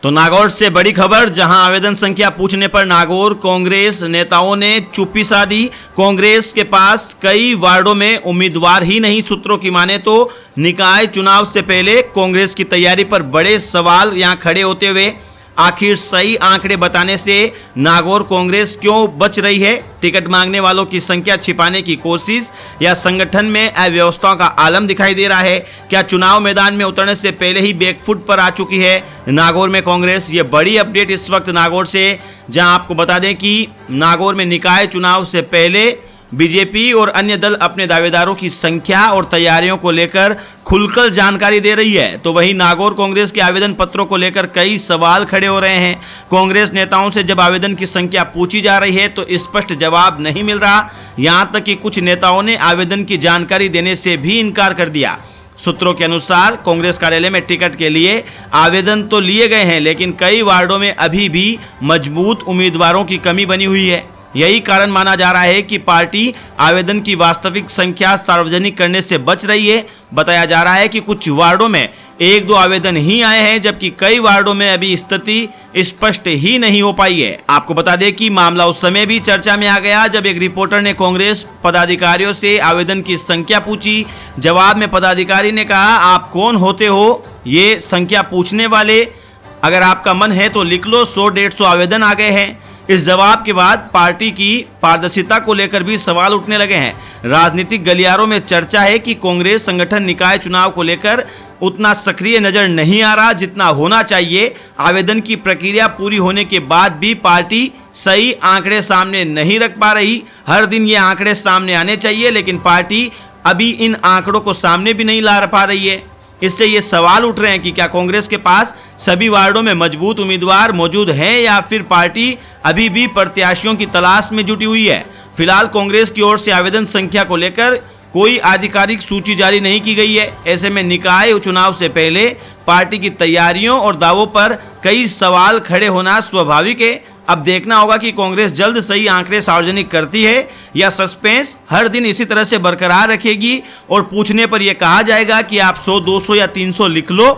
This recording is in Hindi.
तो नागौर से बड़ी खबर, जहां आवेदन संख्या पूछने पर नागौर कांग्रेस नेताओं ने चुप्पी साधी। कांग्रेस के पास कई वार्डों में उम्मीदवार ही नहीं। सूत्रों की माने तो निकाय चुनाव से पहले कांग्रेस की तैयारी पर बड़े सवाल यहां खड़े होते हुए आखिर सही आंकड़े बताने से नागौर कांग्रेस क्यों बच रही है? टिकट मांगने वालों की संख्या छिपाने की कोशिश या संगठन में अव्यवस्थाओं का आलम दिखाई दे रहा है? क्या चुनाव मैदान में उतरने से पहले ही बैकफुट पर आ चुकी है नागौर में कांग्रेस? ये बड़ी अपडेट इस वक्त नागौर से, जहां आपको बता दें कि नागौर में निकाय चुनाव से पहले बीजेपी और अन्य दल अपने दावेदारों की संख्या और तैयारियों को लेकर खुलकर जानकारी दे रही है। तो वहीं नागौर कांग्रेस के आवेदन पत्रों को लेकर कई सवाल खड़े हो रहे हैं। कांग्रेस नेताओं से जब आवेदन की संख्या पूछी जा रही है तो स्पष्ट जवाब नहीं मिल रहा। यहां तक कि कुछ नेताओं ने आवेदन की जानकारी देने से भी इनकार कर दिया। सूत्रों के अनुसार कांग्रेस कार्यालय में टिकट के लिए आवेदन तो लिए गए हैं, लेकिन कई वार्डों में अभी भी मजबूत उम्मीदवारों की कमी बनी हुई है। यही कारण माना जा रहा है कि पार्टी आवेदन की वास्तविक संख्या सार्वजनिक करने से बच रही है। बताया जा रहा है कि कुछ वार्डों में 1-2 आवेदन ही आए हैं, जबकि कई वार्डों में अभी स्थिति स्पष्ट ही नहीं हो पाई है। आपको बता दें कि मामला उस समय भी चर्चा में आ गया जब एक रिपोर्टर ने कांग्रेस पदाधिकारियों से आवेदन की संख्या पूछी। जवाब में पदाधिकारी ने कहा, आप कौन होते हो ये संख्या पूछने वाले? अगर आपका मन है तो लिख लो, 100-150 आवेदन आ गए हैं। इस जवाब के बाद पार्टी की पारदर्शिता को लेकर भी सवाल उठने लगे हैं। राजनीतिक गलियारों में चर्चा है कि कांग्रेस संगठन निकाय चुनाव को लेकर उतना सक्रिय नजर नहीं आ रहा जितना होना चाहिए। आवेदन की प्रक्रिया पूरी होने के बाद भी पार्टी सही आंकड़े सामने नहीं रख पा रही। हर दिन ये आंकड़े सामने आने चाहिए, लेकिन पार्टी अभी इन आंकड़ों को सामने भी नहीं ला पा रही है। इससे ये सवाल उठ रहे हैं कि क्या कांग्रेस के पास सभी वार्डों में मजबूत उम्मीदवार मौजूद हैं या फिर पार्टी अभी भी प्रत्याशियों की तलाश में जुटी हुई है। फिलहाल कांग्रेस की ओर से आवेदन संख्या को लेकर कोई आधिकारिक सूची जारी नहीं की गई है। ऐसे में निकाय चुनाव से पहले पार्टी की तैयारियों और दावों पर कई सवाल खड़े होना स्वाभाविक है। अब देखना होगा कि कांग्रेस जल्द सही आंकड़े सार्वजनिक करती है या सस्पेंस हर दिन इसी तरह से बरकरार रखेगी और पूछने पर यह कहा जाएगा कि आप 100, 200 या 300 लिख लो।